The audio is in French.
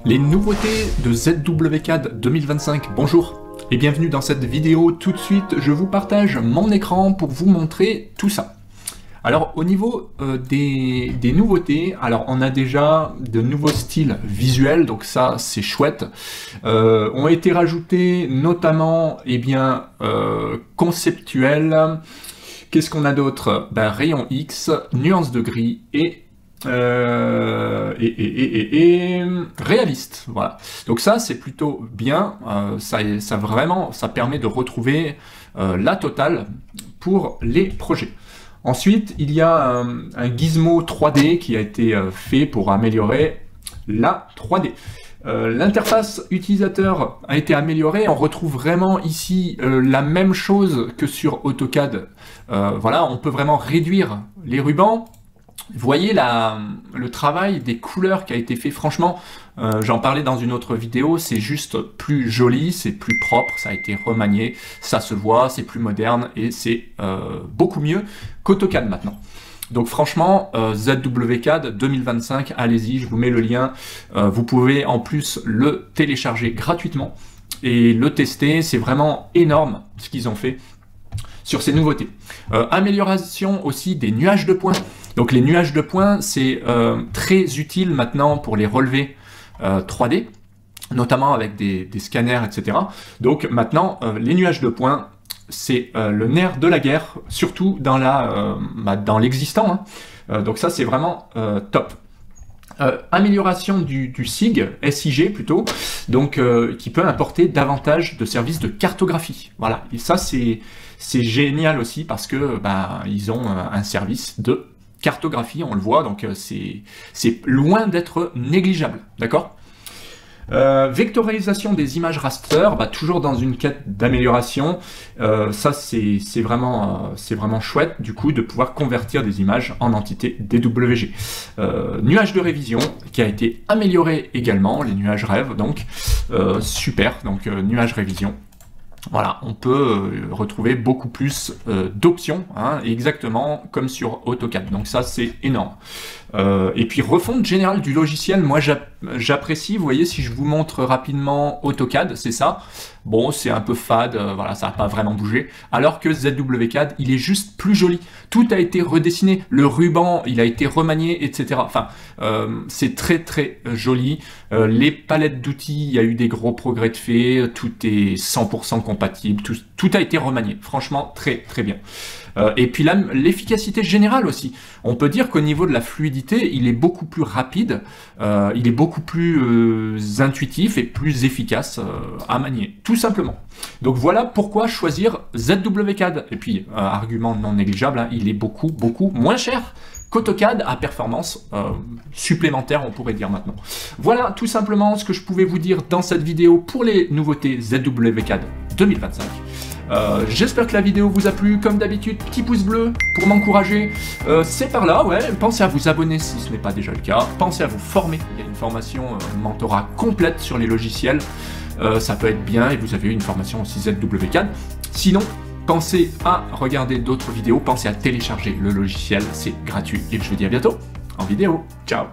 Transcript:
Les nouveautés de ZWCAD 2025, bonjour et bienvenue dans cette vidéo. Tout de suite, je vous partage mon écran pour vous montrer tout ça. Alors au niveau des nouveautés, alors on a déjà de nouveaux styles visuels, donc ça c'est chouette. Ont été rajoutés notamment, conceptuels. Qu'est-ce qu'on a d'autre? Rayon X, nuance de gris et réaliste, voilà. Donc ça c'est plutôt bien, ça permet de retrouver la totale pour les projets. Ensuite il y a un gizmo 3D qui a été fait pour améliorer la 3D. L'interface utilisateur a été améliorée, on retrouve vraiment ici la même chose que sur AutoCAD. Voilà, on peut vraiment réduire les rubans. Vous voyez le travail des couleurs qui a été fait, franchement, j'en parlais dans une autre vidéo, c'est juste plus joli, c'est plus propre, ça a été remanié, ça se voit, c'est plus moderne et c'est beaucoup mieux qu'AutoCAD maintenant. Donc franchement, ZWCAD 2025, allez-y, je vous mets le lien, vous pouvez en plus le télécharger gratuitement et le tester, c'est vraiment énorme ce qu'ils ont fait sur ces nouveautés. Amélioration aussi des nuages de points. Donc les nuages de points, c'est très utile maintenant pour les relevés 3D, notamment avec des scanners, etc. Donc maintenant, les nuages de points, c'est le nerf de la guerre, surtout dans l'existant. Donc ça, c'est vraiment top. Amélioration du SIG plutôt, donc qui peut apporter davantage de services de cartographie. Voilà, et ça c'est génial aussi parce que ils ont un service de cartographie, on le voit, donc c'est loin d'être négligeable, d'accord. Vectorisation des images raster, toujours dans une quête d'amélioration. Ça c'est vraiment chouette du coup de pouvoir convertir des images en entités DWG. Nuage de révision qui a été amélioré également, les nuages rêves, donc super, donc nuage révision. Voilà, on peut retrouver beaucoup plus d'options, exactement comme sur AutoCAD. Donc ça, c'est énorme. Et puis, refonte générale du logiciel, moi j'apprécie. Vous voyez, si je vous montre rapidement AutoCAD, c'est ça. Bon, c'est un peu fade, voilà, ça n'a pas vraiment bougé. Alors que ZWCAD, il est juste plus joli. Tout a été redessiné. Le ruban, il a été remanié, etc. Enfin, c'est très très joli. Les palettes d'outils, il y a eu des gros progrès de fait. Tout est 100% compatible. Tout a été remanié. Franchement, très très bien. Et puis là, l'efficacité générale aussi. On peut dire qu'au niveau de la fluidité, il est beaucoup plus rapide, il est beaucoup plus intuitif et plus efficace à manier, tout simplement. Donc voilà pourquoi choisir ZWCAD. Et puis, argument non négligeable, il est beaucoup moins cher qu'AutoCAD à performance supplémentaire, on pourrait dire maintenant. Voilà tout simplement ce que je pouvais vous dire dans cette vidéo pour les nouveautés ZWCAD 2025. J'espère que la vidéo vous a plu, comme d'habitude, petit pouce bleu pour m'encourager, c'est par là, ouais, pensez à vous abonner si ce n'est pas déjà le cas, pensez à vous former, il y a une formation mentorat complète sur les logiciels, ça peut être bien, et vous avez une formation aussi ZWCAD, sinon, pensez à regarder d'autres vidéos, pensez à télécharger le logiciel, c'est gratuit, et je vous dis à bientôt en vidéo, ciao.